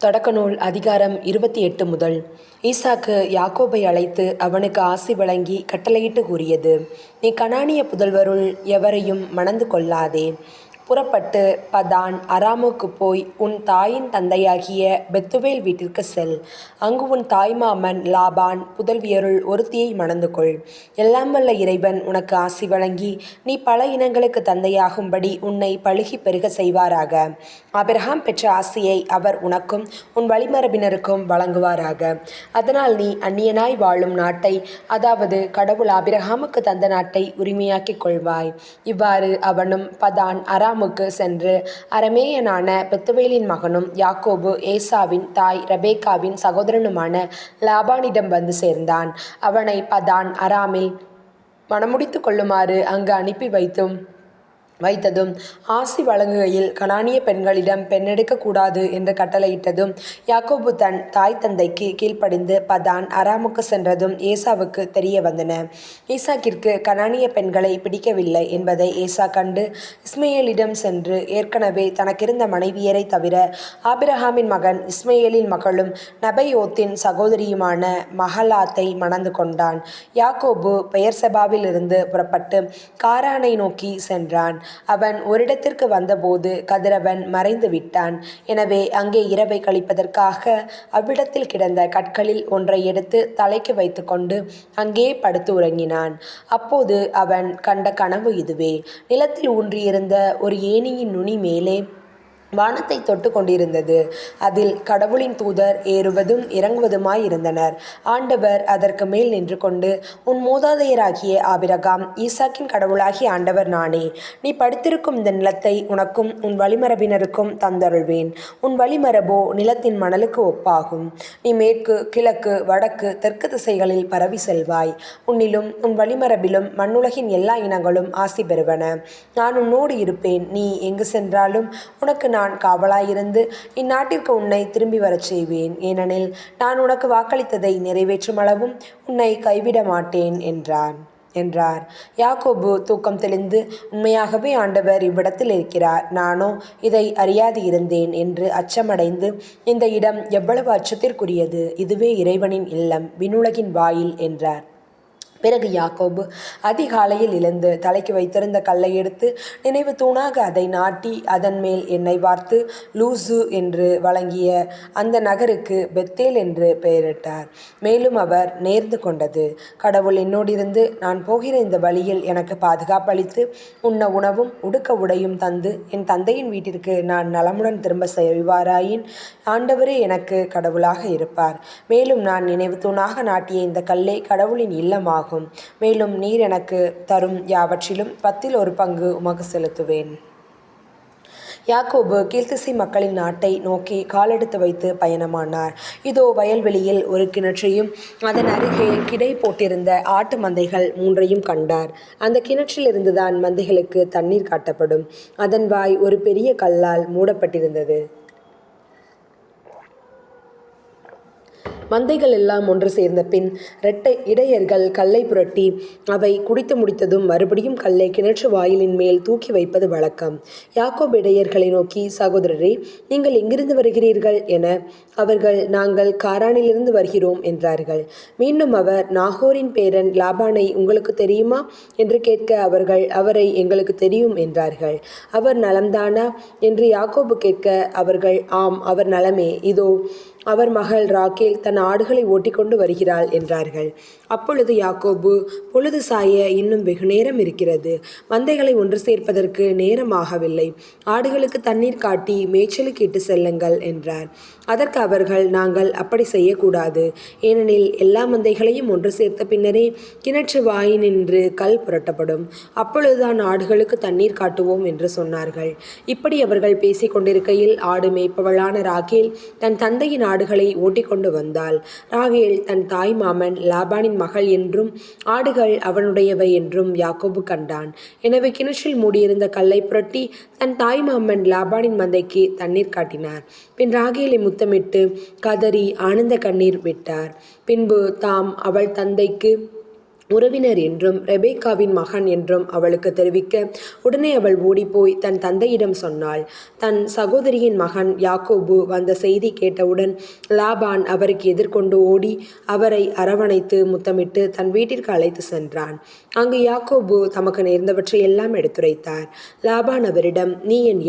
தொடக்க நூல் அதிகாரம் 28 முதல். ஈசாக்கு யாக்கோபை அழைத்து அவனுக்கு ஆசி வழங்கி கட்டளையிட்டு கூறியது: நீ கனானிய புதல்வருள் எவரையும் மணந்து கொள்ளாதே. புறப்பட்டு பதான் அராமுக்குப் போய் உன் தாயின் தந்தையாகிய பெத்துவேல் வீட்டிற்கு செல். அங்கு உன் தாய்மாமன் லாபான் புதல்வியருள் ஒருத்தியை மணந்து கொள். எல்லாம் வல்ல இறைவன் உனக்கு ஆசி வழங்கி நீ பல இனங்களுக்கு தந்தையாகும்படி உன்னை பலுகி பெருக செய்வாராக. ஆபிரகாம் பெற்ற ஆசியை அவர் உனக்கும் உன் வழிமரபினருக்கும் வழங்குவாராக. அதனால் நீ அந்நியனாய் வாழும் நாட்டை, அதாவது கடவுள் ஆபிரகாமுக்கு தந்த நாட்டை உரிமையாக்கிக் கொள்வாய். இவ்வாறு அவனும் பதான் அராமுக்கு சென்று அரமேயனான பெத்துவேலின் மகனும் யாக்கோபு ஏசாவின் தாய் ரெபேக்காவின் சகோதரனுமான லாபானிடம் வந்து சேர்ந்தான். அவனை பதான் அராமில் மணமுடித்து கொள்ளுமாறு அங்கு அனுப்பி வைத்ததும் ஆசி வழங்குகையில் கனானிய பெண்களிடம் பெண்ணெடுக்கக்கூடாது என்று கட்டளையிட்டதும் யாக்கோபு தன் தாய் தந்தைக்கு கீழ்ப்படிந்து பதான் அராமுக்கு சென்றதும் ஏசாவுக்கு தெரிய வந்தன. ஈசாக்கிற்கு கனானிய பெண்களை பிடிக்கவில்லை என்பதை ஏசா கண்டு இஸ்மயேலிடம் சென்று ஏற்கனவே தனக்கிருந்த மனைவியரை தவிர ஆபிரகாமின் மகன் இஸ்மயேலின் மகளும் நபையோத்தின் சகோதரியுமான மகலாத்தை மணந்து கொண்டான். யாக்கோபு பெயர்செபாவிலிருந்து புறப்பட்டு காரானை நோக்கி சென்றான். அவன் ஓரிடத்திற்கு வந்தபோது கதிரவன் மறைந்து விட்டான். எனவே அங்கே இரவை கழிப்பதற்காக அவ்விடத்தில் கிடந்த கற்களில் ஒன்றை எடுத்து தலைக்கு வைத்து கொண்டு அங்கே படுத்து உறங்கினான். அப்போது அவன் கண்ட கனவு இதுவே: நிலத்தில் ஊன்றியிருந்த ஒரு ஏணியின் நுனி மேலே வானத்தை தொட்டு கொண்டிருந்தது. அதில் கடவுளின் தூதர் ஏறுவதும் இறங்குவதுமாயிருந்தனர். ஆண்டவர் அதற்கு மேல் நின்று கொண்டு, உன் மூதாதையராகிய ஆபிரகாம் ஈசாக்கின் கடவுளாகிய ஆண்டவர் நானே. நீ படுத்திருக்கும் இந்த நிலத்தை உனக்கும் உன் வழிமரபினருக்கும் தந்தருள்வேன். உன் வழிமரபோ நிலத்தின் மணலுக்கு ஒப்பாகும். நீ மேற்கு கிழக்கு வடக்கு தெற்கு திசைகளில் பரவி செல்வாய். உன்னிலும் உன் வழிமரபிலும் மண்ணுலகின் எல்லா இனங்களும் ஆசி பெறுவன. நான் உன்னோடு இருப்பேன். நீ எங்கு சென்றாலும் உனக்கு நான் காவலாயிருந்து இந்நாட்டிற்கு உன்னை திரும்பி வரச் செய்வேன். ஏனெனில் நான் உனக்கு வாக்களித்ததை நிறைவேற்றும் அளவும் உன்னை கைவிட மாட்டேன் என்றார். யாக்கோபு தூக்கம் தெளிந்து, உண்மையாகவே ஆண்டவர் இவ்விடத்தில் இருக்கிறார், நானோ இதை அறியாது இருந்தேன் என்று அச்சமடைந்து, இந்த இடம் எவ்வளவு அச்சத்திற்குரியது! இதுவே இறைவனின் இல்லம், விண்ணுலகின் வாயில் என்றார். பிறகு யாக்கோபு அதிகாலையில் எழுந்து தலைக்கு வைத்திருந்த கல்லை எடுத்து நினைவு தூணாக அதை நாட்டி அதன் மேல் எண்ணெய் வார்த்து லூசு என்று வழங்கிய அந்த நகருக்கு பெத்தேல் என்று பெயரிட்டார். மேலும் அவர் நேர்ந்து கொண்டது: கடவுள் என்னோடிருந்து நான் போகிற இந்த வழியில் எனக்கு பாதுகாப்பளித்து உண்ண உணவும் உடுக்க உடையும் தந்து என் தந்தையின் வீட்டிற்கு நான் நலமுடன் திரும்ப செய்வாராயின் ஆண்டவரே எனக்கு கடவுளாக இருப்பார். மேலும் நான் நினைவு தூணாக நாட்டிய இந்த கல்லே கடவுளின் இல்லமாகும். மேலும் நீர் எனக்கு தரும் யாவற்றிலும் 10 பங்கு உமக்கு செலுத்துவேன். யாக்கோபு கீழ்த்திசை மக்களின் நாட்டை நோக்கி காலெடுத்து வைத்து பயணமானார். இதோ வயல்வெளியில் ஒரு கிணற்றையும் அதன் அருகே கிடை போட்டிருந்த ஆட்டு மந்தைகள் 3ஐயும் கண்டார். அந்த கிணற்றிலிருந்துதான் மந்தைகளுக்கு தண்ணீர் காட்டப்படும். அதன் வாய் ஒரு பெரிய கல்லால் மூடப்பட்டிருந்தது. மந்தைகள் எல்லாம் ஒன்று சேர்ந்த பின் இடையர்கள் கல்லை புரட்டி அவை குடித்து முடித்ததும் மறுபடியும் கல்லை கிணற்று வாயிலின் மேல் தூக்கி வைப்பது வழக்கம். யாக்கோபு இடையர்களை நோக்கி, சகோதரரே, நீங்கள் எங்கிருந்து வருகிறீர்கள் என. அவர்கள், நாங்கள் காரானிலிருந்து வருகிறோம் என்றார்கள். மீண்டும் அவர், நாகோரின் பேரன் லாபானை உங்களுக்கு தெரியுமா என்று கேட்க அவர்கள், அவரை எங்களுக்கு தெரியும் என்றார்கள். அவர் நலம்தானா என்று யாக்கோபு கேட்க அவர்கள், ஆம், அவர் நலமே. இதோ அவர் மகள் ராகேல் தன் ஆடுகளை ஓட்டிக்கொண்டு வருகிறாள் என்றார்கள். அப்பொழுது யாக்கோபு, பொழுது சாய இன்னும் வெகு நேரம் இருக்கிறது. மந்தைகளை ஒன்று சேர்ப்பதற்கு நேரமாகவில்லை. ஆடுகளுக்கு தண்ணீர் காட்டி மேய்ச்சலுக்கு இட்டு செல்லுங்கள் என்றார். அதற்கு அவர்கள், நாங்கள் அப்படி செய்யக்கூடாது. ஏனெனில் எல்லா மந்தைகளையும் ஒன்று சேர்த்த பின்னரே கிணற்று வாயினின்று கல் புரட்டப்படும். அப்பொழுதுதான் ஆடுகளுக்கு தண்ணீர் காட்டுவோம் என்று சொன்னார்கள். இப்படி அவர்கள் பேசிக் கொண்டிருக்கையில் ஆடு மேய்ப்பவளான ராகேல் தன் தந்தையின் ஆடுகளை ஓட்டிக்கொண்டு வந்தாள். ராகேல் தன் தாய் மாமன் லாபானின் மகள் என்றும் ஆடுகள் அவனுடையவை என்றும் யாக்கோபு கண்டான். எனவே கிணற்றில் மூடியிருந்த கல்லை புரட்டி தன் தாய் மாமன் லாபானின் மந்தைக்கு தண்ணீர் காட்டினார். பின் ராகேலை முத்தமிட்டு கதறி ஆனந்த கண்ணீர் விட்டார். பின்பு தாம் அவள் தந்தைக்கு உறவினர் என்றும் ரெபேக்காவின் மகன் என்றும் அவளுக்கு தெரிவிக்க, உடனே அவள் ஓடிப்போய் தன் தந்தையிடம் சொன்னாள். தன் சகோதரியின் மகன் யாக்கோபு வந்த செய்தி கேட்டவுடன் லாபான் அவருக்கு எதிர்கொண்டு ஓடி அவரை அரவணைத்து முத்தமிட்டு தன் வீட்டிற்கு அழைத்து சென்றான். அங்கு யாக்கோபு தமக்கு நேர்ந்தவற்றை எல்லாம் எடுத்துரைத்தார். லாபான் அவரிடம், நீ என்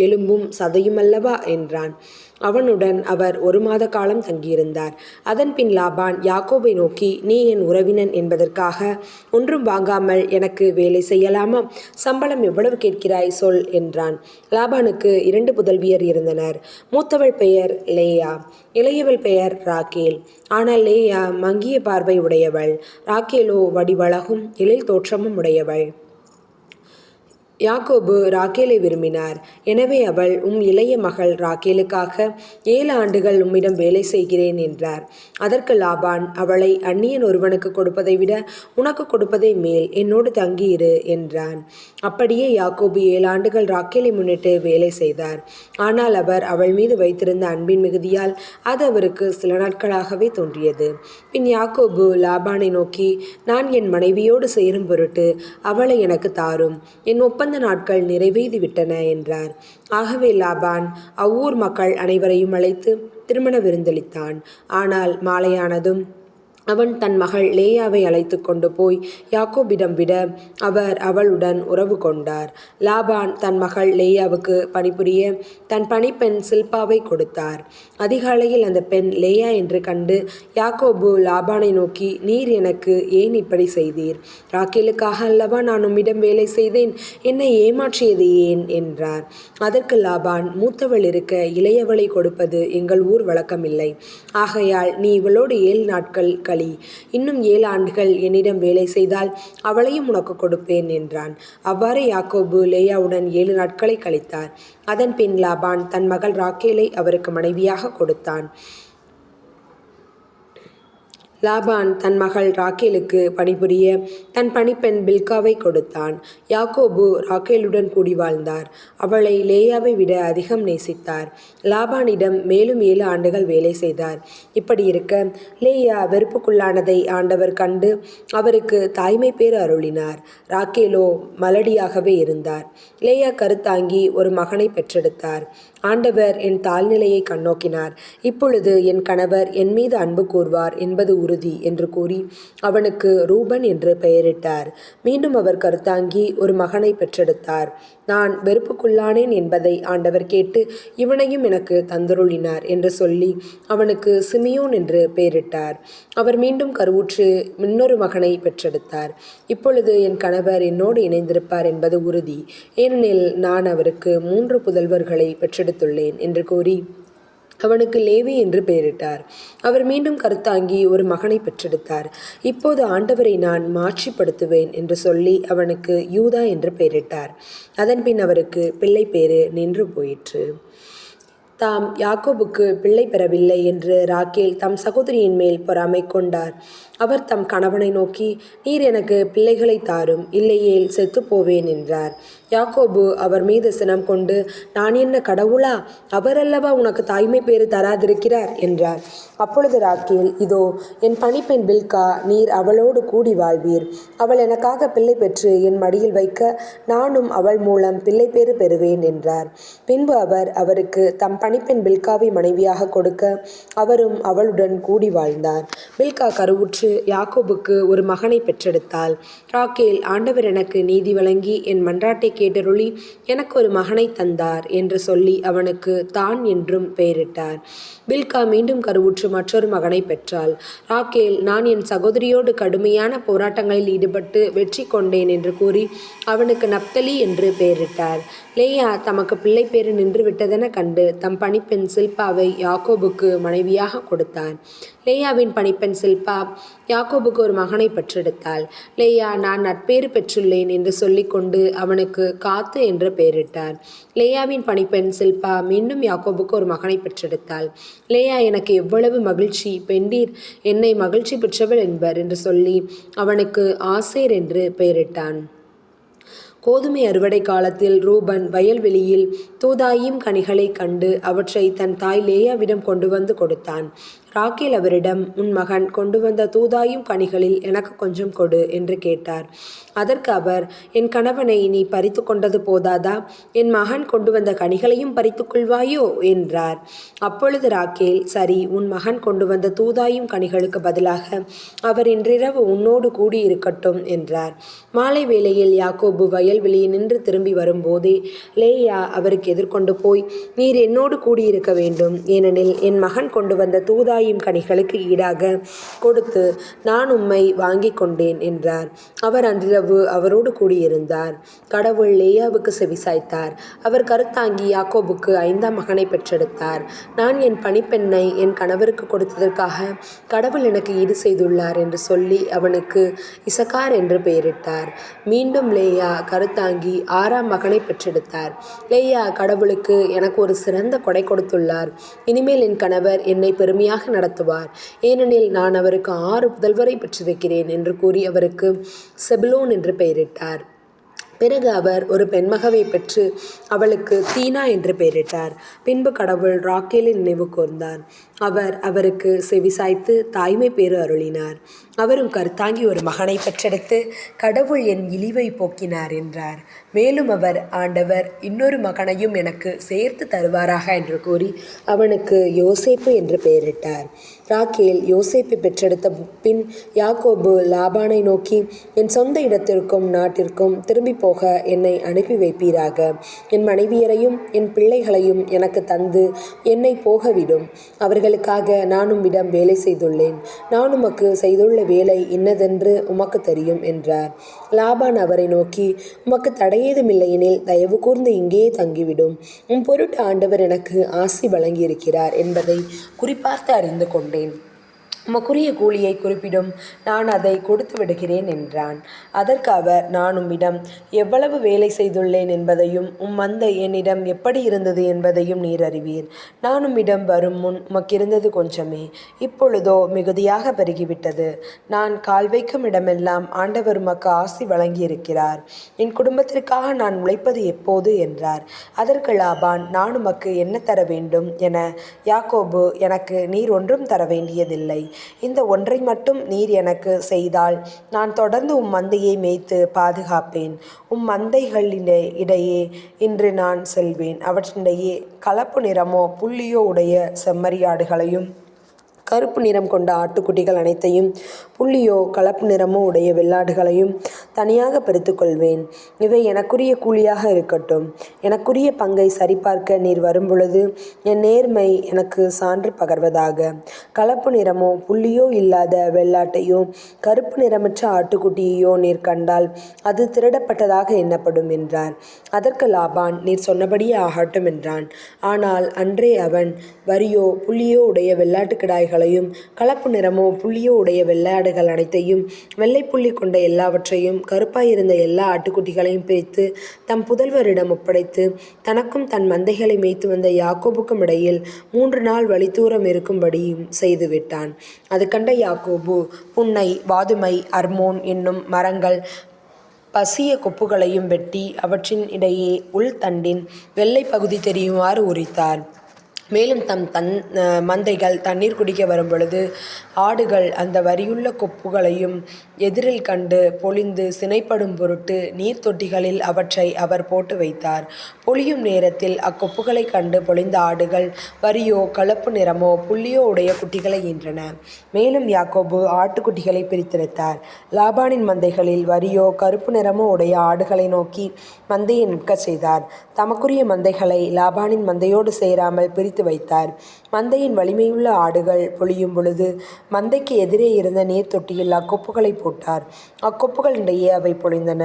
எலும்பும் சதையுமல்லவா என்றான். அவனுடன் அவர் 1 மாத காலம் தங்கியிருந்தார். அதன்பின் லாபான் யாக்கோபை நோக்கி, நீ என் உறவினன் என்பதற்காக ஒன்றும் வாங்காமல் எனக்கு வேலை செய்யலாமா? சம்பளம் எவ்வளவு கேட்கிறாய் சொல் என்றான். லாபானுக்கு 2 புதல்வியர் இருந்தனர். மூத்தவள் பெயர் லேயா, இளையவள் பெயர் ராக்கேல். ஆனால் லேயா மங்கிய பார்வை உடையவள், ராக்கேலோ வடிவழகும் எழில் தோற்றமும் உடையவள். யாக்கோபு ராக்கேலை விரும்பினார். எனவே அவள், இளைய மகள் ராக்கேலுக்காக 7 ஆண்டுகள் உம்மிடம் வேலை செய்கிறேன் என்றார். அதற்கு லாபான், அவளை அந்நியன் ஒருவனுக்கு கொடுப்பதை விட உனக்கு கொடுப்பதே மேல், என்னோடு தங்கியிரு என்றான். அப்படியே யாக்கோபு 7 ஆண்டுகள் ராக்கேலை முன்னிட்டு வேலை செய்தார். ஆனால் அவர் அவள் மீது வைத்திருந்த அன்பின் மிகுதியால் அது அவருக்கு சில நாட்களாகவே தோன்றியது. பின் யாக்கோபு லாபானை நோக்கி, நான் என் மனைவியோடு சேரும் பொருட்டு அவளை எனக்கு தாரும், என் ஒப்பந்த நாட்கள் நிறைவேறிவிட்டன என்றார். ஆகவே லாபான் அவ்வூர் மக்கள் அனைவரையும் அழைத்து திருமண விருந்தளித்தான். ஆனால் மாலையானதும் அவன் தன் மகள் லேயாவை அழைத்து கொண்டு போய் யாக்கோபிடம் விட அவர் அவளுடன் உறவு கொண்டார். லாபான் தன் மகள் லேயாவுக்கு பணிபுரிய தன் பணிப்பெண் சில்பாவை கொடுத்தார். அதிகாலையில் அந்த பெண் லேயா என்று கண்டு யாக்கோபு லாபானை நோக்கி, நீர் எனக்கு ஏன் இப்படி செய்தீர்? ராக்கேலுக்காக அல்லவா நான் உம்மிடம் வேலை செய்தேன், என்னை ஏமாற்றியது ஏன் என்றார். அதற்கு லாபான், மூத்தவள் இருக்க இளையவளை கொடுப்பது எங்கள் ஊர் வழக்கமில்லை. ஆகையால் நீ இவளோடு 7 நாட்கள் இன்னும் 7 ஆண்டுகள் என்னிடம் வேலை செய்தால் அவளையும் உனக்கு கொடுப்பேன் என்றான். அவ்வாறு யாக்கோபு லேயாவுடன் 7 நாட்களை கழித்தார். அதன் பின் லாபான் தன் மகள் ராக்கேலை அவருக்கு மனைவியாக கொடுத்தான். லாபான் தன் மகள் ராக்கேலுக்கு பணிபுரிய தன் பணிப்பெண் பில்காவை கொடுத்தான். யாக்கோபு ராக்கேலுடன் கூடி வாழ்ந்தார். அவளை லேயாவை விட அதிகம் நேசித்தார். லாபானிடம் மேலும் 7 ஆண்டுகள் வேலை செய்தார். இப்படி இருக்க லேயா வெறுப்புக்குள்ளானதை ஆண்டவர் கண்டு அவருக்கு தாய்மை பேறு அருளினார். ராக்கேலோ மலடியாகவே இருந்தார். லேயா கருத்தாங்கி ஒரு மகனை பெற்றெடுத்தார். ஆண்டவர் என் தாழ்நிலையை கண்ணோக்கினார். இப்பொழுது என் கணவர் என் மீது அன்பு கூர்வார் என்பது உறுதி என்று கூறி அவனுக்கு ரூபன் என்று பெயரிட்டார். மீண்டும் அவர் கருத்தாங்கி ஒரு மகனை பெற்றெடுத்தார். நான் வெறுப்புக்குள்ளானேன் என்பதை ஆண்டவர் கேட்டு இவனையும் எனக்கு தந்தருளினார் என்று சொல்லி அவனுக்கு சிமியோன் என்று பெயரிட்டார். அவர் மீண்டும் கருவுற்று இன்னொரு மகனை பெற்றெடுத்தார். இப்பொழுது என் கணவர் என்னோடு இணைந்திருப்பார் என்பது உறுதி, ஏனெனில் நான் அவருக்கு 3 புதல்வர்களை பெற்றெடுத்துள்ளேன் என்று கூறி அவனுக்கு லேவி என்று பெயரிட்டார். அவர் மீண்டும் கருத்தாங்கி ஒரு மகனை பெற்றெடுத்தார். இப்போது ஆண்டவரை நான் மாட்சிப்படுத்துவேன் என்று சொல்லி அவனுக்கு யூதா என்று பெயரிட்டார். அதன்பின் அவருக்கு பிள்ளை பேறு நின்று போயிற்று. தாம் யாக்கோபுக்கு பிள்ளை பெறவில்லை என்று ராக்கேல் தம் சகோதரியின் மேல் பொறாமை கொண்டார். அவர் தம் கணவனை நோக்கி, நீர் எனக்கு பிள்ளைகளை தாரும், இல்லையேல் செத்துப்போவேன் என்றார். யாக்கோபு அவர் மீது சினம் கொண்டு, நான் என்ன கடவுளா? அவரல்லவா உனக்கு தாய்மை பேறு தராதிருக்கிறார் என்றார். அப்பொழுது ராக்கேல், இதோ என் பணிப்பெண் பில்கா, நீர் அவளோடு கூடி வாழ்வீர். அவள் எனக்காக பிள்ளை பெற்று என் மடியில் வைக்க நானும் அவள் மூலம் பிள்ளை பேறு பெறுவேன் என்றார். பின்பு அவர் அவருக்கு தம் பணிப்பெண் பில்காவை மனைவியாக கொடுக்க அவரும் அவளுடன் கூடி வாழ்ந்தார். பில்கா கருவுற்று யாக்கோபுக்கு ஒரு மகனை பெற்றெடுத்தாள். ராக்கேல், ஆண்டவர் எனக்கு நீதி வழங்கி என் மன்றாட்டை கேட்டருளி எனக்கு ஒரு மகனை தந்தார் என்று சொல்லி அவனுக்கு தான் என்றும் பெயரிட்டார். பில்கா மீண்டும் கருவுற்று மற்றொரு மகனை பெற்றாள். ராக்கேல், நான் என் சகோதரியோடு கடுமையான போராட்டங்களில் ஈடுபட்டு வெற்றி கொண்டேன் என்று கூறி அவனுக்கு நப்தலி என்று பெயரிட்டார். லேயா தமக்கு பிள்ளை பேறு நின்று விட்டதென கண்டு தம் பணிப்பெண் சில்பாவை யாக்கோபுக்கு மனைவியாக கொடுத்தார். லேயாவின் பணிப்பெண் சில்பா யாக்கோபுக்கு ஒரு மகனை பெற்றெடுத்தாள். லேயா, நான் நற்பேறு பெற்றுள்ளேன் என்று சொல்லிக்கொண்டு அவனுக்கு காத்து என்று பெயரிட்டார். லேயாவின் பணிப்பெண் சில்பா மீண்டும் யாக்கோபுக்கு ஒரு மகனை பெற்றெடுத்தாள். லேயா, எனக்கு எவ்வளவு மகிழ்ச்சி, பெண்டீர் என்னை மகிழ்ச்சி பெற்றவள் என்பர் என்று சொல்லி அவனுக்கு ஆசேர் என்று பெயரிட்டான். கோதுமை அறுவடை காலத்தில் ரூபன் வயல்வெளியில் தூதாயிம் கனிகளை கண்டு அவற்றை தன் தாய் லேயாவிடம் கொண்டு வந்து கொடுத்தான். ராக்கேல் அவரிடம், உன் மகன் கொண்டு வந்த தூதாயும் கனிகளில் எனக்கு கொஞ்சம் கொடு என்று கேட்டார். அதற்கு அவர், என் கணவனை நீ பறித்து கொண்டது போதாதா, என் மகன் கொண்டு வந்த கனிகளையும் பறித்து கொள்வாயோ என்றார். அப்பொழுது ராக்கேல், சரி, உன் மகன் கொண்டு வந்த தூதாயும் கனிகளுக்கு பதிலாக அவர் இன்றிரவு உன்னோடு கூடியிருக்கட்டும் என்றார். மாலை வேளையில் யாக்கோபு வயல்வெளியில் நின்று திரும்பி வரும்போதே லேயா அவருக்கு எதிர்கொண்டு போய், நீர் என்னோடு கூடியிருக்க வேண்டும், ஏனெனில் என் மகன் கொண்டு வந்த தூதாயும் கனிகளுக்கு ஈடாக கொடுத்து நான் உம்மை வாங்கி கொண்டேன் என்றார். அவர் அன்றிரவு அவரோடு கூடியிருந்தார். கடவுள் லேயாவுக்கு செவிசாய்த்தார். அவர் கருத்தாங்கி யாக்கோபுக்கு 5ஆம் மகனை பெற்றெடுத்தார். நான் என் பணிப்பெண்ணை என் கணவருக்கு கொடுத்ததற்காக கடவுள் எனக்கு ஈடு செய்துள்ளார் என்று சொல்லி அவனுக்கு இசக்கார் என்று பெயரிட்டார். மீண்டும் லேயா கருத்தாங்கி 6ஆம் மகனை பெற்றெடுத்தார். லேயா, கடவுளுக்கு எனக்கு ஒரு சிறந்த கொடை கொடுத்துள்ளார். இனிமேல் என் கணவர் என்னை பெருமையாக நடத்துவார், ஏனெனில் நான் அவருக்கு 6 புதல்வரை பெற்றிருக்கிறேன் என்று கூறி அவருக்கு செபுலோன் என்று பெயரிட்டார். பிறகு அவர் ஒரு பெண்மகவை பெற்று அவளுக்கு தீனா என்று பெயரிட்டார். பின்பு கடவுள் ராக்கேலை நினைவு கூர்ந்தார். அவர் அவருக்கு செவிசாய்த்து தாய்மை பேறு அருளினார். அவரும் கருத்தாங்கி ஒரு மகனை பெற்றெடுத்து, கடவுள் என் இழிவை போக்கினார் என்றார். மேலும் அவர், ஆண்டவர் இன்னொரு மகனையும் எனக்கு சேர்த்து தருவாராக என்று கூறி அவனுக்கு யோசேப்பு என்று பெயரிட்டார். ராக்கேல் யோசேப்பை பெற்றெடுத்த பின் யாக்கோபு லாபானை நோக்கி, என் சொந்த இடத்திற்கும் நாட்டிற்கும் திரும்பி போக என்னை அனுப்பி வைப்பீராக. என் மனைவியரையும் என் பிள்ளைகளையும் எனக்கு தந்து என்னை போகவிடும். அவர்களுக்காக நான் உம்மிடம் வேலை செய்துள்ளேன். நான் உமக்கு செய்துள்ள வேலை இன்னதென்று உமக்கு தெரியும் என்றார். லாபான் அவரை நோக்கி, உமக்கு தடையேதுமில்லையெனில் தயவு கூர்ந்து இங்கேயே தங்கிவிடும். உம் பொருட்டு ஆண்டவர் எனக்கு ஆசி வழங்கியிருக்கிறார் என்பதை குறிப்பார்த்து அறிந்து கொண்டேன். உமக்குரிய கூலியை குறிப்பிடும், நான் அதை கொடுத்து விடுகிறேன் என்றான். அதற்கு அவர், நான் உம்மிடம் எவ்வளவு வேலை செய்துள்ளேன் என்பதையும் உம் மந்தை என்னிடம் எப்படி இருந்தது என்பதையும் நீர் அறிவீர். நான் உம்மிடம் வரும் முன் உமக்கிருந்தது கொஞ்சமே, இப்பொழுதோ மிகுதியாக பெருகிவிட்டது. நான் கால் வைக்கும் இடமெல்லாம் ஆண்டவர் உமக்கு ஆசி வழங்கியிருக்கிறார். என் குடும்பத்திற்காக நான் உழைப்பது எப்போது என்றார். அதற்கு லாபான், நான் உமக்கு என்ன தர வேண்டும் என யாக்கோபு, எனக்கு நீர் ஒன்றும் தர வேண்டியதில்லை. இந்த ஒன்றை மட்டும் நீர் எனக்கு செய்தால் நான் தொடர்ந்து உம் மந்தையை மேய்த்து பாதுகாப்பேன். உம் மந்தைகளிடையே இன்று நான் செல்வேன். அவற்றினிடையே கலப்பு நிறமோ புள்ளியோ உடைய செம்மறியாடுகளையும் கருப்பு நிறம் கொண்ட ஆட்டுக்குட்டிகள் அனைத்தையும் புள்ளியோ கலப்பு நிறமோ உடைய வெள்ளாடுகளையும் தனியாக பறித்து கொள்வேன். இவை எனக்குரிய கூலியாக இருக்கட்டும். எனக்குரிய பங்கை சரிபார்க்க நீர் வரும்பொழுது என் நேர்மை எனக்கு சான்று பகர்வதாக. கலப்பு நிறமோ புள்ளியோ இல்லாத வெள்ளாட்டையோ கருப்பு நிறமற்ற ஆட்டுக்குட்டியையோ நீர் கண்டால் அது திருடப்பட்டதாக எண்ணப்படும் என்றார். அதற்கு லாபான், நீர் சொன்னபடியே ஆகட்டும் என்றான். ஆனால் அன்றே அவன் வரியோ புள்ளியோ உடைய வெள்ளாட்டுக்கிடாய்கள் கலப்பு நிறமோ புள்ளியோ உடைய வெள்ளாடுகள் அனைத்தையும் வெள்ளை புள்ளி கொண்ட எல்லாவற்றையும் கருப்பாயிருந்த எல்லா ஆட்டுக்குட்டிகளையும் பிரித்து தம் புதல்வரிடம் ஒப்படைத்து தனக்கும் தன் மந்தைகளை மேய்த்து வந்த யாக்கோபுக்கும் இடையில் 3 நாள் வழித்தூரம் இருக்கும்படியும் செய்துவிட்டான். அது கண்ட யாக்கோபு புன்னை, வாதுமை, அர்மோன் என்னும் மரங்கள் பசிய கொப்புகளையும் வெட்டி அவற்றின் இடையே உள்தண்டின் வெள்ளை பகுதி தெரியுமாறு உரித்தார். மேலும் தம் மந்தைகள் தண்ணீர் குடிக்க வரும்பொழுது ஆடுகள் அந்த வரியுள்ள கொப்புகளையும் எதிரில் கண்டு பொழிந்து சினைப்படும் பொருட்டு நீர் தொட்டிகளில் அவற்றை அவர் போட்டு வைத்தார். பொழியும் நேரத்தில் அக்கொப்புகளை கண்டு பொழிந்த ஆடுகள் வரியோ கலப்பு நிறமோ புள்ளியோ உடைய குட்டிகளை ஈன்றன. மேலும் யாக்கோபு ஆட்டுக்குட்டிகளை பிரித்தெடுத்தார். லாபானின் மந்தைகளில் வரியோ கருப்பு நிறமோ உடைய ஆடுகளை நோக்கி மந்தையை நிற்கச் செய்தார். தமக்குரிய மந்தைகளை லாபானின் மந்தையோடு சேராமல் பிரித்து வைத்தார். மந்தையின் வலிமையுள்ள ஆடுகள் பொழியும் பொழுது மந்தைக்கு எதிரே இருந்த நீர் தொட்டியில் அக்கொப்புகளை போட்டார். அக்கொப்புகளிடையே அவை பொழிந்தன.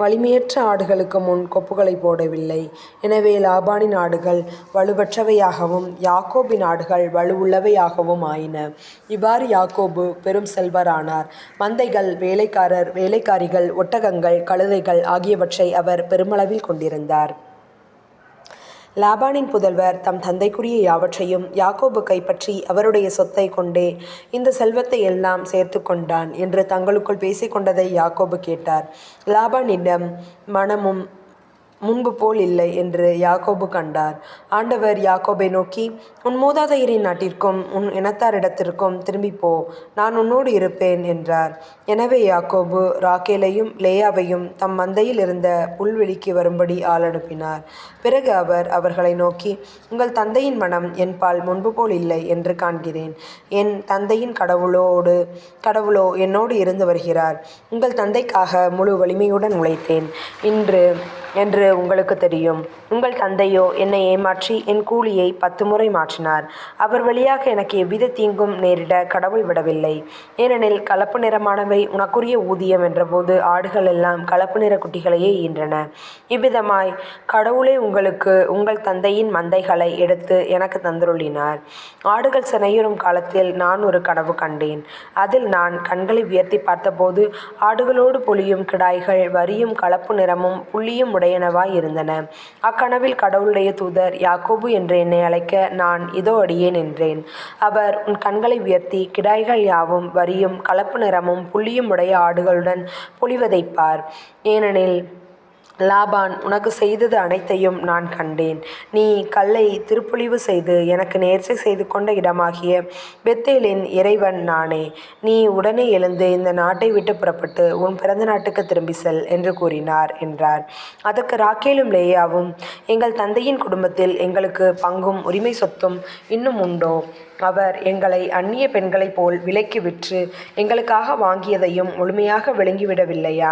வலிமையற்ற ஆடுகளுக்கு முன் கொப்புகளை போடவில்லை. எனவே லாபானின் ஆடுகள் வலுவற்றவையாகவும் யாக்கோபின் ஆடுகள் வலுவுள்ளவையாகவும் ஆயின. இவ்வாறு யாக்கோபு பெரும் செல்வரானார். மந்தைகள், வேலைக்காரர், வேலைக்காரிகள், ஒட்டகங்கள், கழுதைகள் ஆகியவற்றை அவர் பெருமளவில் கொண்டிருந்தார். லாபானின் புதல்வர் தம் தந்தைக்குரிய யாவற்றையும் யாக்கோபு கைப்பற்றி அவருடைய சொத்தை கொண்டே இந்த செல்வத்தை எல்லாம் சேர்த்து கொண்டான் என்று தங்களுக்குள் பேசிக்கொண்டதை யாக்கோபு கேட்டார். லாபானிடம் மனமும் முன்பு போல் இல்லை என்று யாக்கோபு கண்டார். ஆண்டவர் யாக்கோபை நோக்கி, உன் மூதாதையரின் நாட்டிற்கும் உன் இனத்தாரிடத்திற்கும் திரும்பிப் போ, நான் உன்னோடு இருப்பேன் என்றார். எனவே யாக்கோபு ராக்கேலையும் லேயாவையும் தம் மந்தையில் இருந்த புல்வெளிக்கு வரும்படி ஆள் அனுப்பினார். பிறகு அவர் அவர்களை நோக்கி, உங்கள் தந்தையின் மனம் என்பால் முன்பு போல் இல்லை என்று காண்கிறேன். என் தந்தையின் கடவுளோ என்னோடு இருந்து வருகிறார். உங்கள் தந்தைக்காக முழு வலிமையுடன் உழைத்தேன் என்று உங்களுக்கு தெரியும். உங்கள் தந்தையோ என்னை ஏமாற்றி என் கூலியை 10 முறை மாற்றினார். அவர் வழியாக எனக்கு எவ்வித தீங்கும் நேரிட கடவுள் விடவில்லை. ஏனெனில் கலப்பு நிறமானவை உனக்குரிய ஊதியம் என்றபோது ஆடுகள் எல்லாம் கலப்பு நிற குட்டிகளையே ஈன்றன. இவ்விதமாய் கடவுளே உங்களுக்கு உங்கள் தந்தையின் மந்தைகளை எடுத்து எனக்கு தந்தருளினார். ஆடுகள் சினையுறும் காலத்தில் நான் ஒரு கனவு கண்டேன். அதில் நான் கண்களை உயர்த்தி பார்த்தபோது ஆடுகளோடு பொலியும் கிடாய்கள் வரியும் கலப்பு நிறமும் புள்ளியும் உடையனவாய் இருந்தன. அக்கனவில் கடவுளுடைய தூதர் யாக்கோபு என்று என்னை அழைக்க நான் இதோ அடியேன் என்றேன். அவர், உன் கண்களை உயர்த்தி கிடாய்கள் யாவும் வரியும் கலப்பு நிறமும் புள்ளியும் உடைய ஆடுகளுடன் பொலிவதைப் பார். ஏனெனில் லாபான் உனக்கு செய்தது அனைத்தையும் நான் கண்டேன். நீ கல்லை திருப்பொழிவு செய்து எனக்கு நேர்ச்சை செய்து கொண்ட இடமாகிய பெத்தேலின் இறைவன் நானே. நீ உடனே எழுந்து இந்த நாட்டை விட்டு புறப்பட்டு உன் பிறந்த நாட்டுக்கு திரும்பி செல் என்று கூறினார் என்றார். அதற்கு ராக்கேலும் லேயாவும், எங்கள் தந்தையின் குடும்பத்தில் எங்களுக்கு பங்கும் உரிமை சொத்தும் இன்னும் உண்டோ? அவர் எங்களை அந்நிய பெண்களைப் போல் விலைக்கு விற்று எங்களுக்காக வாங்கியதையும் முழுமையாக விழுங்கிவிடவில்லையா?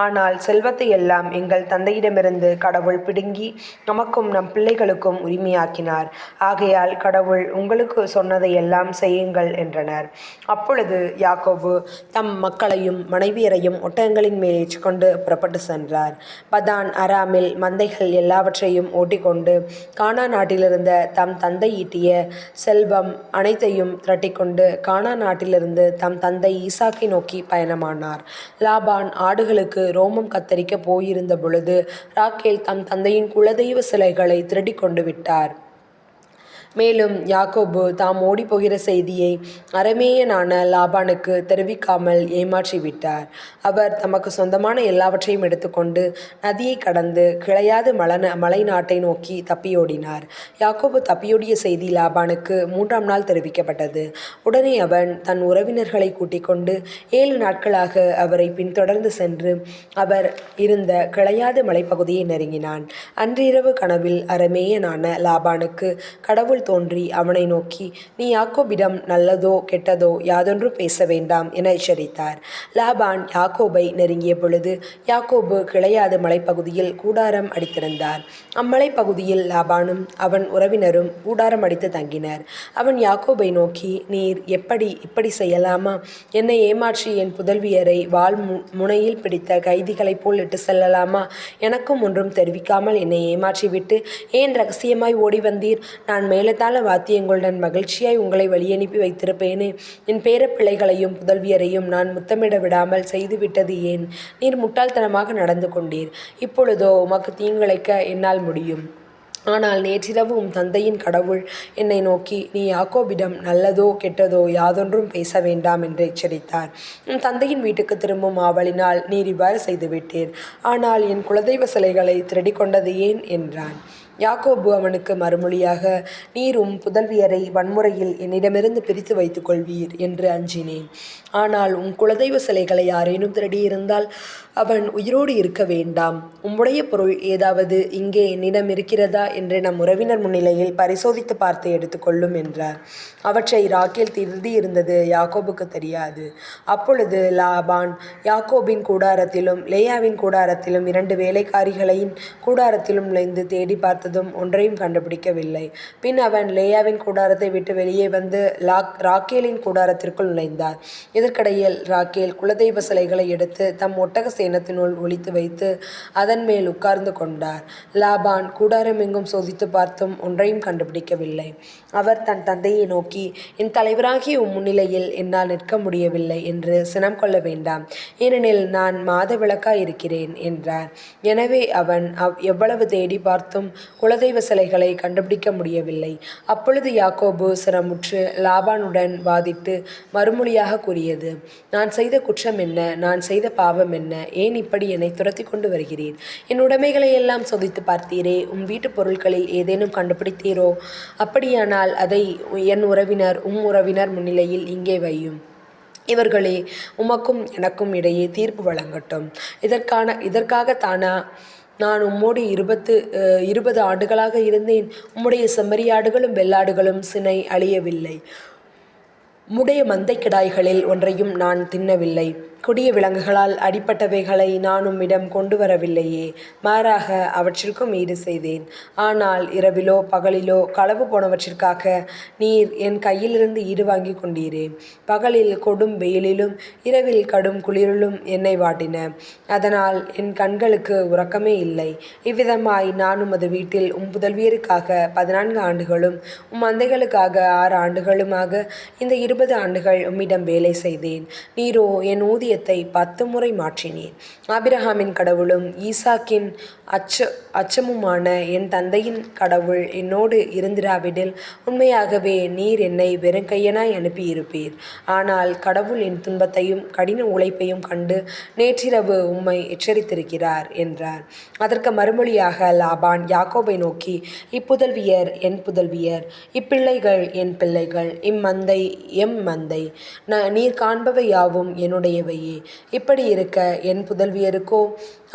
ஆனால் செல்வத்தை எல்லாம் எங்கள் தந்தையிடமிருந்து கடவுள் பிடுங்கி நமக்கும் நம் பிள்ளைகளுக்கும் உரிமையாக்கினார். ஆகையால் கடவுள் உங்களுக்கு சொன்னதையெல்லாம் செய்யுங்கள் என்றனர். அப்பொழுது யாக்கோபு தம் மக்களையும் மனைவியரையும் ஒட்டகங்களின் மேல் ஏற்றிக்கொண்டு புறப்பட்டு சென்றார். பதான் அராமில் மந்தைகள் எல்லாவற்றையும் ஓட்டிக்கொண்டு கானான் நாட்டிலிருந்த தம் தந்தை ஈட்டிய செல்வம் அனைத்தையும் திரட்டிக்கொண்டு கானான் நாட்டிலிருந்து தம் தந்தை ஈசாக்கை நோக்கி பயணமானார். லாபான் ஆடுகளுக்கு ரோமம் கத்தரிக்க போயிருந்த பொழுது ராக்கேல் தம் தந்தையின் குலதெய்வ சிலைகளை திருடிக் கொண்டு விட்டார். மேலும் யாக்கோபு தாம் ஓடிப்போகிற செய்தியை அரமேயனான லாபானுக்கு தெரிவிக்காமல் ஏமாற்றிவிட்டார். அவர் தமக்கு சொந்தமான எல்லாவற்றையும் எடுத்துக்கொண்டு நதியை கடந்து கிளையாது மலை நாட்டை நோக்கி தப்பியோடினார். யாக்கோபு தப்பியோடிய செய்தி லாபானுக்கு 3ஆம் நாள் தெரிவிக்கப்பட்டது. உடனே அவன் தன் உறவினர்களை கூட்டிக் கொண்டு 7 நாட்களாக அவரை பின்தொடர்ந்து சென்று அவர் இருந்த கிளையாது மலைப்பகுதியை நெருங்கினான். அன்றிரவு கனவில் அரமேயனான லாபானுக்கு கடவுள் தோன்றி அவனை நோக்கி, நீ யாக்கோபிடம் நல்லதோ கெட்டதோ யாதொன்றும் பேச வேண்டாம் என எச்சரித்தார். லாபான் யாக்கோபை நெருங்கிய பொழுது யாக்கோபு கிளையாது மலைப்பகுதியில் கூடாரம் அடித்திருந்தார். அம்மலைப்பகுதியில் லாபானும் அவன் உறவினரும் கூடாரம் அடித்து தங்கினர். அவன் யாக்கோபை நோக்கி, நீர் இப்படி செய்யலாமா? என்னை ஏமாற்றி என் புதல்வியரை வாள் முனையில் பிடித்த கைதிகளைப் போல் இட்டு செல்லலாமா? எனக்கும் ஒன்றும் தெரிவிக்காமல் என்னை ஏமாற்றிவிட்டு ஏன் ரகசியமாய் ஓடி வந்தீர்? நான் மேலத்தாள வாத்தியங்களுடன் மகிழ்ச்சியாய் உங்களை வழியனுப்பி வைத்திருப்பேனே. என் பேரப்பிள்ளைகளையும் புதல்வியரையும் நான் முத்தமிட விடாமல் செய்துவிட்டது ஏன்? நீர் முட்டாள்தனமாக நடந்து கொண்டீர். இப்பொழுதோ உமக்கு தீங்கிழைக்க என்னால் முடியும். ஆனால் நேற்றிரவு உம் தந்தையின் கடவுள் என்னை நோக்கி, நீ யாக்கோபிடம் நல்லதோ கெட்டதோ யாதொன்றும் பேச வேண்டாம் என்று எச்சரித்தார். உன் தந்தையின் வீட்டுக்கு திரும்பும் ஆவலினால் நீர் இவ்வாறு செய்துவிட்டீர். ஆனால் என் குலதெய்வ சிலைகளை திருடிக் கொண்டது ஏன் என்றான். யாக்கோபு அவனுக்கு மறுமொழியாக, நீரும் புதல்வியரை வன்முறையில் என்னிடமிருந்து பிரித்து வைத்துக் கொள்வீர் என்று அஞ்சினேன். ஆனால் உம் குலதெய்வ சிலைகளை யாரேனும் திருடியிருந்தால் அவன் உயிரோடு இருக்க வேண்டாம். உம்முடைய பொருள் ஏதாவது இங்கே என்னிடம் இருக்கிறதா என்று நம் உறவினர் முன்னிலையில் பரிசோதித்து பார்த்து எடுத்துக்கொள்ளும் என்றார். அவற்றை ராக்கேல் திருடியிருந்தது யாக்கோபுக்கு தெரியாது. அப்பொழுது லாபான் யாக்கோபின் கூடாரத்திலும் லேயாவின் கூடாரத்திலும் 2 வேலைக்காரிகளின் கூடாரத்திலும் நுழைந்து தேடி பார்த்ததும் ஒன்றையும் கண்டுபிடிக்கவில்லை. பின் அவன் லேயாவின் கூடாரத்தை விட்டு வெளியே வந்து ராக்கேலின் கூடாரத்திற்குள் நுழைந்தார். இதற்கிடையில் ராக்கேல் குலதெய்வ சிலைகளை எடுத்து தம் ஒட்டக சேணத்தினுள் ஒளித்து வைத்து அதன் மேல் உட்கார்ந்து கொண்டார். லாபான் கூடாரம் எங்கும் சோதித்து பார்த்தும் ஒன்றையும் கண்டுபிடிக்கவில்லை. அவர் தன் தந்தையை நோக்கி, என் தலைவராகிய உம் முன்னிலையில் என்னால் நிற்க முடியவில்லை என்று சினம் கொள்ள வேண்டாம், ஏனெனில் நான் மாத விளக்காய் இருக்கிறேன் என்றார். எனவே அவன் எவ்வளவு தேடி பார்த்தும் குலதெய்வ சிலைகளை கண்டுபிடிக்க முடியவில்லை. அப்பொழுது யாக்கோபு சிரமுற்று லாபானுடன் வாதிட்டு மறுமொழியாக கூறியது, நான் செய்த குற்றம் என்ன? நான் செய்த பாவம் என்ன? ஏன் இப்படி என்னை துரத்தி கொண்டு வருகிறீர்? என் உடைமைகளை எல்லாம் சோதித்து பார்த்தீரே, வீட்டுப் பொருட்களில் ஏதேனும் கண்டுபிடித்தீரோ? அப்படியானால் அதை என் உறவினர் உறவினர் முன்னிலையில் இங்கே வையும். இவர்களே உமக்கும் எனக்கும் இடையே தீர்ப்பு வழங்கட்டும். இதற்காகத்தானா நான் உம்மோடு 20 ஆண்டுகளாக இருந்தேன்? உம்முடைய செம்மறியாடுகளும் வெள்ளாடுகளும் சினை அழியவில்லை. உம்முடைய மந்தைக் கிடாய்களில் ஒன்றையும் நான் தின்னவில்லை. கொடிய விலங்குகளால் அடிப்பட்டவைகளை நான் உம்மிடம் கொண்டு வரவில்லையே, மாறாக அவற்றிற்கும் ஈடு செய்தேன். ஆனால் இரவிலோ பகலிலோ களவு போனவற்றிற்காக நீர் என் கையிலிருந்து ஈடு வாங்கி கொண்டீரே. பகலில் கொடும் வெயிலிலும் இரவில் கடும் குளிரிலும் என்னை வாட்டின. அதனால் என் கண்களுக்கு உறக்கமே இல்லை. இவ்விதமாய் நான் உமது வீட்டில் புதல்வியருக்காக 14 ஆண்டுகளும் மந்தைகளுக்காக 6 ஆண்டுகளுமாக இந்த 20 ஆண்டுகள் உம்மிடம் வேலை செய்தேன். நீரோ என் ஊதியத்தை 10 முறை மாற்றினீர். ஆபிரகாமின் கடவுளும் ஈசாக்கின் அச்சமுமான என் தந்தையின் கடவுள் என்னோடு இருந்திராவிடில் உண்மையாகவே நீர் என்னை வெறுங்கையனாய் அனுப்பியிருப்பீர். ஆனால் கடவுள் என் துன்பத்தையும் கடின உழைப்பையும் கண்டு நேற்றிரவு உம்மை எச்சரித்திருக்கிறார் என்றார். அதற்கு மறுமொழியாக லாபான் யாக்கோபை நோக்கி, இப்புதல்வியர் என் புதல்வியர், இப்பிள்ளைகள் என் பிள்ளைகள், இம்மந்தை எம் மந்தை, நீர் காண்பவை யாவும் என்னுடையவையே. இப்படி இருக்க என் புதல்வியருக்கோ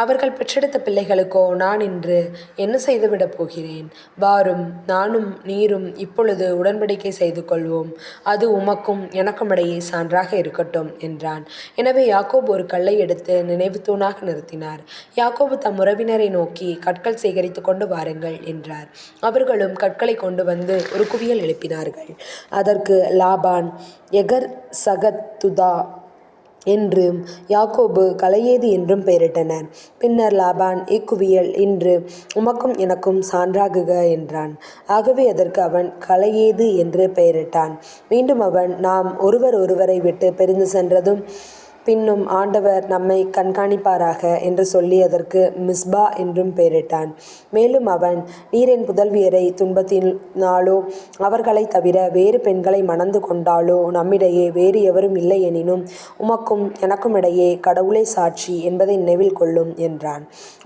அவர்கள் பெற்றெடுத்த பிள்ளைகளுக்கோ நான் இன்று என்ன செய்துவிடப் போகிறேன்? வாரும், நானும் நீரும் இப்பொழுது உடன்படிக்கை செய்து கொள்வோம். அது உமக்கும் எனக்கும் இடையே சான்றாக இருக்கட்டும் என்றான். எனவே யாக்கோபு ஒரு கல்லை எடுத்து நினைவு தூணாக நிறுத்தினார். யாக்கோபு தம் உறவினரை நோக்கி, கற்கள் சேகரித்து கொண்டு வாருங்கள் என்றார். அவர்களும் கற்களை கொண்டு வந்து ஒரு குவியல் எழுப்பினார்கள். அதற்கு லாபான் எகர் சகத்துதா என்றும் யாக்கோபு கலையேது என்றும் பெயரிட்டனர். பின்னர் லாபான், இக்குவியல் இன்று உமக்கும் எனக்கும் சான்றாகுக என்றான். ஆகவே அதற்கு அவன் கலையேது என்று பெயரிட்டான். மீண்டும் அவன், நாம் ஒருவரை விட்டு பிரிந்து சென்றதும் பின்னும் ஆண்டவர் நம்மை கண்காணிப்பாராக என்று சொல்லி அதற்கு மிஸ்பா என்றும் பெயரிட்டான். மேலும் அவன், நீர் என் புதல்வியரை துன்பத்தினாலோ அவர்களை தவிர வேறு பெண்களை மணந்து கொண்டாலோ நம்மிடையே வேறு எவரும் இல்லை எனினும் உமக்கும் எனக்கும் இடையே கடவுளே சாட்சி என்பதை நினைவில் கொள்ளும் என்றான்.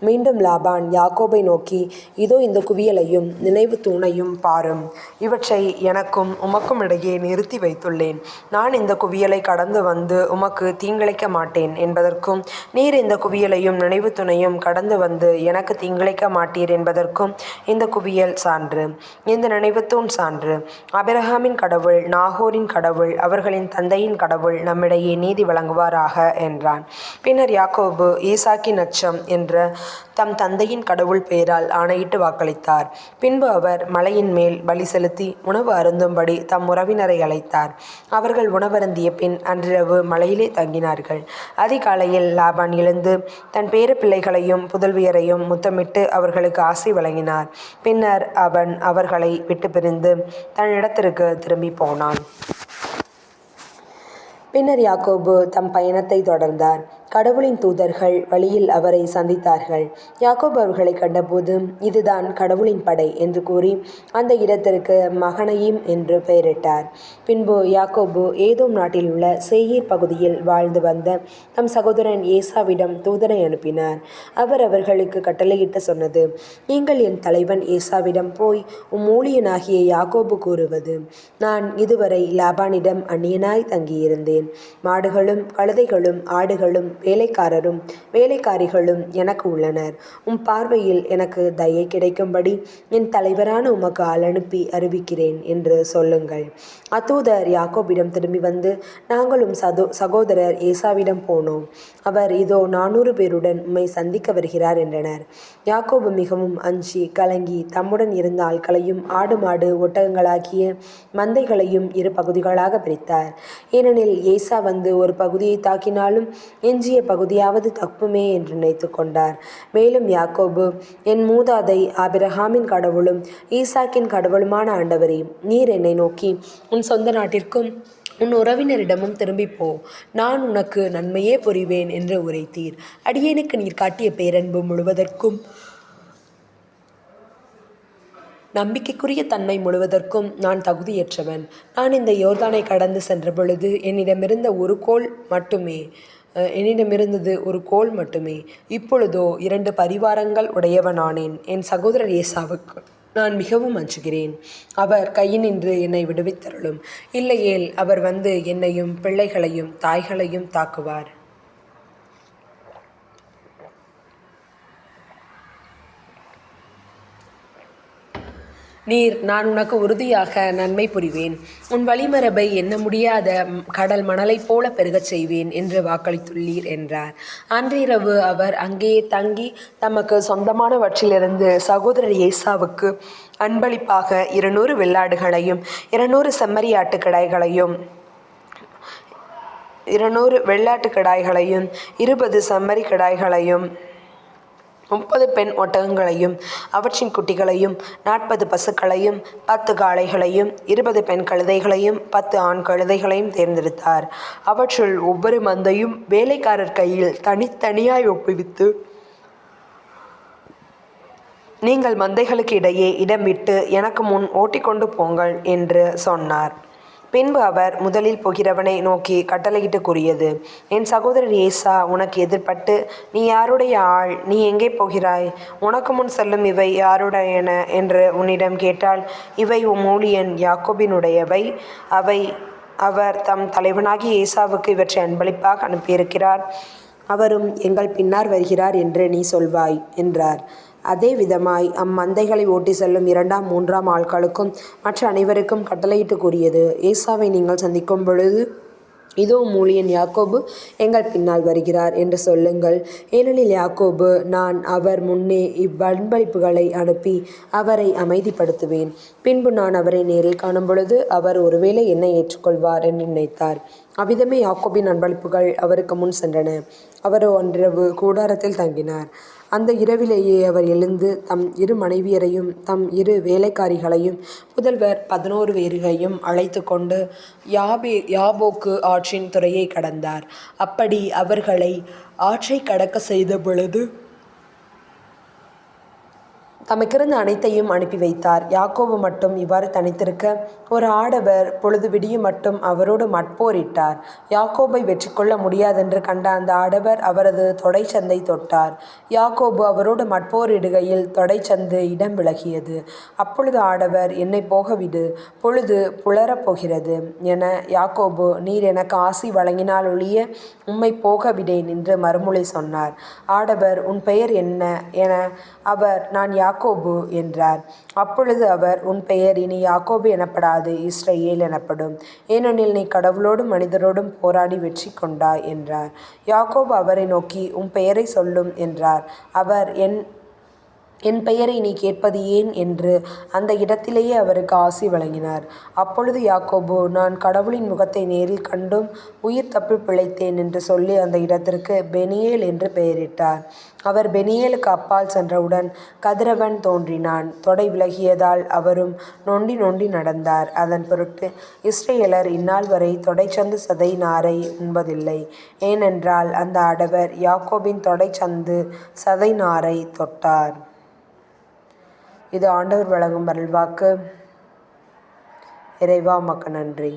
மீண்டும் லாபான் யாக்கோபை நோக்கி, இதோ இந்த குவியலையும் நினைவு தூணையும் பாரும். இவற்றை எனக்கும் உமக்கும் இடையே நிறுத்தி வைத்துள்ளேன். நான் இந்த குவியலை கடந்து வந்து உமக்கு தீங்கிழைக்க மாட்டேன் என்பதற்கும், நீர் இந்த குவியலையும் நினைவு துணையும் கடந்து வந்து எனக்கு தீங்கிழைக்க மாட்டீர் என்பதற்கும் இந்த குவியல் சான்று, இந்த நினைவுத்தூண் சான்று. ஆபிரகாமின் கடவுள், நாகோரின் கடவுள், அவர்களின் தந்தையின் கடவுள் நம்மிடையே நீதி வழங்குவாராக என்றான். பின்னர் யாக்கோபு ஈசாக்கின் அச்சம் என்ற தம் தந்தையின் கடவுள் பெயரால் ஆணையிட்டு வாக்களித்தார். பின்பு அவர் மலையின் மேல் பலி செலுத்தி உணவு அருந்தும்படி தம் உறவினரை அழைத்தார். அவர்கள் உணவருந்திய பின் அன்றிரவு மலையிலே தங்கினார்கள். அதிகாலையில் லாபான் எழுந்து தன் பேர பிள்ளைகளையும் புதல்வியரையும் முத்தமிட்டு அவர்களுக்கு ஆசி வழங்கினார். பின்னர் அவன் அவர்களை விட்டு பிரிந்து தன் இடத்திற்கு திரும்பி போனான். பின்னர் யாக்கோபு தம் பயணத்தை தொடர்ந்தார். கடவுளின் தூதர்கள் வழியில் அவரை சந்தித்தார்கள். யாக்கோபு அவர்களை கண்டபோது, இதுதான் கடவுளின் படை என்று கூறி அந்த இடத்திற்கு மகனயீம் என்று பெயரிட்டார். பின்பு யாக்கோபு ஏதோம் நாட்டில் உள்ள சேயீர் பகுதியில் வாழ்ந்து வந்த தம் சகோதரன் ஏசாவிடம் தூதரை அனுப்பினார். அவர் அவர்களுக்கு கட்டளையிட்டு சொன்னது, நீங்கள் என் தலைவன் ஏசாவிடம் போய் ஊழியனாகிய யாக்கோபு கூறுவது, நான் இதுவரை லாபானிடம் அந்நியனாய் தங்கியிருந்தேன். மாடுகளும் கழுதைகளும் ஆடுகளும் வேலைக்காரரும் வேலைக்காரிகளும் எனக்கு உள்ளனர். பார்வையில் எனக்கு தயை கிடைக்கும்படி என் தலைவரான உமக்கு ஆள் அனுப்பி அறிவிக்கிறேன் என்று சொல்லுங்கள். அத்தூதர் யாக்கோபிடம் திரும்பி வந்து, நாங்களும் சகோதரர் ஏசாவிடம் போனோம். அவர் இதோ 400 பேருடன் உம்மை சந்திக்க வருகிறார் என்றனர். யாக்கோபு மிகவும் அஞ்சி கலங்கி தம்முடன் இருந்த ஆட்களையும் ஆடு மாடு ஒட்டகங்களாகிய மந்தைகளையும் 2 பகுதிகளாக பிரித்தார். ஏனெனில் ஏசா வந்து ஒரு பகுதியை தாக்கினாலும் எஞ்சிய பகுதியாவது தப்புமே என்று நினைத்து கொண்டார். மேலும் யாக்கோபு, என் மூதாதை ஆபிரகாமின் கடவுளும் ஈசாக்கின் கடவுளுமான ஆண்டவரே, நீர் என்னை நோக்கி உன் சொந்த நாட்டிற்கும் உன் உறவினரிடமும் திரும்பிப்போ, நான் உனக்கு நன்மையே புரிவேன் என்று உரைத்தீர். அடியேனுக்கு நீர் காட்டிய பேரன்பு முழுவதற்கும் நம்பிக்கைக்குரிய தன்மை முழுவதற்கும் நான் தகுதியற்றவன். நான் இந்த யோர்தானை கடந்து சென்ற பொழுது என்னிடமிருந்த ஒரு கோல் மட்டுமே என்னிடமிருந்தது ஒரு கோல் மட்டுமே. இப்பொழுதோ 2 பரிவாரங்கள் உடையவனானேன். என் சகோதரர் ஏசாவுக்கு நான் மிகவும் அஞ்சுகிறேன். அவர் கையினின்று என்னை விடுவித்தருளும். இல்லையேல் அவர் வந்து என்னையும் பிள்ளைகளையும் தாய்களையும் தாக்குவார். நீர், நான் உனக்கு உறுதியாக நன்மை புரிவேன். உன் வழிமரபை எண்ண முடியாத கடல் மணலைப் போல பெருகச் செய்வேன் என்று வாக்களித்துள்ளீர் என்றார். அன்றிரவு அவர் அங்கேயே தங்கி தமக்கு சொந்தமானவற்றிலிருந்து சகோதரர் ஏசாவுக்கு அன்பளிப்பாக 200 வெள்ளாடுகளையும் 200 செம்மறியாட்டுக்கிடாய்களையும் 200 வெள்ளாட்டுக்கிடாய்களையும் 20 செம்மறிக்கிடாய்களையும் 30 பெண் ஒட்டகங்களையும் அவற்றின் குட்டிகளையும் 40 பசுக்களையும் 10 காளைகளையும் 20 பெண் கழுதைகளையும் 10 ஆண் கழுதைகளையும் தேர்ந்தெடுத்தார். அவற்றுள் ஒவ்வொரு மந்தையும் வேலைக்காரர் கையில் தனித்தனியாய் ஒப்புவித்து, நீங்கள் மந்தைகளுக்கு இடையே இடம் விட்டு எனக்கு முன் ஓட்டிக்கொண்டு போங்கள் என்று சொன்னார். பின்பு அவர் முதலில் போகிறவனை நோக்கி கட்டளையிட்டு கூறியது, என் சகோதரர் ஏசா உனக்கு எதிர்பட்டு, நீ யாருடைய ஆள்? நீ எங்கே போகிறாய்? உனக்கு முன் செல்லும் இவை யாருடையன என்று உன்னிடம் கேட்டால், இவை உம் ஊழியன் யாக்கோபினுடையவை. அவர் தம் தலைவனாகிய ஏசாவுக்கு இவற்றை அன்பளிப்பாக அனுப்பியிருக்கிறார். அவரும் எங்கள் பின்னார் வருகிறார் என்று நீ சொல்வாய் என்றார். அதே விதமாய் அம்மந்தைகளை ஓட்டி செல்லும் 2ஆம் 3ஆம் ஆட்களுக்கும் மற்ற அனைவருக்கும் கட்டளையிட்டு கூறியது, ஏசாவை நீங்கள் சந்திக்கும் பொழுது, இதோ ஊழியன் யாக்கோபு எங்கள் பின்னால் வருகிறார் என்று சொல்லுங்கள். ஏனெனில் யாக்கோபு, நான் அவர் முன்னே இவ்வன்பளிப்புகளை அனுப்பி அவரை அமைதிப்படுத்துவேன். பின்பு நான் அவரை நேரில் காணும் பொழுது அவர் ஒருவேளை என்னை ஏற்றுக்கொள்வார் என்று நினைத்தார். அவ்விதமே யாக்கோபின் அன்பளிப்புகள் அவருக்கு முன் சென்றன. அவரோ அன்றிரவு கூடாரத்தில் தங்கினார். அந்த இரவிலேயே அவர் எழுந்து தம் 2 மனைவியரையும் தம் 2 வேலைக்காரிகளையும் புதல்வர் 11 பேரையும் அழைத்து கொண்டு யாபோக்கு ஆற்றின் துறையை கடந்தார். அப்படி அவர்களை ஆற்றை கடக்க செய்த பொழுது தமக்கிருந்த அனைத்தையும் அனுப்பி வைத்தார். யாக்கோபு மட்டும் இவ்வாறு தனித்திருக்க, ஒரு ஆடவர் பொழுது விடியும் மட்டும் அவரோடு மட்போரிட்டார். யாக்கோபை வெற்றி கொள்ள முடியாதென்று கண்ட அந்த ஆடவர் அவரது தொடைச்சந்தை தொட்டார். யாக்கோபு அவரோடு மட்போரிடுகையில் தொடைச்சந்து இடம் விலகியது. அப்பொழுது ஆடவர், என்னை போகவிடு, பொழுது புலரப் போகிறது என யாக்கோபு, நீர் எனக்கு ஆசி வழங்கினால் ஒழிய உம்மை போகவிடேன் என்று மறுமொழி சொன்னார். ஆடவர், உன் பெயர் என்ன என அவர், நான் யாக்கோபு என்றார். அப்பொழுது அவர், உன் பெயர் இனி யாக்கோபு எனப்படாது, இஸ்ரவேல் எனப்படும். ஏனெனில் நீ கடவுளோடும் மனிதரோடும் போராடி வெற்றி கொண்டாய் என்றார். யாக்கோபு அவரை நோக்கி, உன் பெயரை சொல்லும் என்றார். அவர், என் பெயரை நீ கேட்பது ஏன் என்று அந்த இடத்திலேயே அவருக்கு ஆசி வழங்கினார். அப்பொழுது யாக்கோபு, நான் கடவுளின் முகத்தை நேரில் கண்டும் உயிர் தப்பி பிழைத்தேன் என்று சொல்லி அந்த இடத்திற்கு பெனியேல் என்று பெயரிட்டார். அவர் பெனியேலுக்கு அப்பால் சென்றவுடன் கதிரவன் தோன்றினான். தொடை விலகியதால் அவரும் நொண்டி நொண்டி நடந்தார். அதன் பொருட்டு இஸ்ரவேலர் இந்நாள் வரை தொடைச்சந்து சதை நாரை உண்பதில்லை. ஏனென்றால் அந்த ஆடவர் யாக்கோபின் தொடைச்சந்து சதை நாரை தொட்டார். இது ஆண்டவர் வழங்கும் அருள்வாக்கு. இறைவா, உமக்கு நன்றி.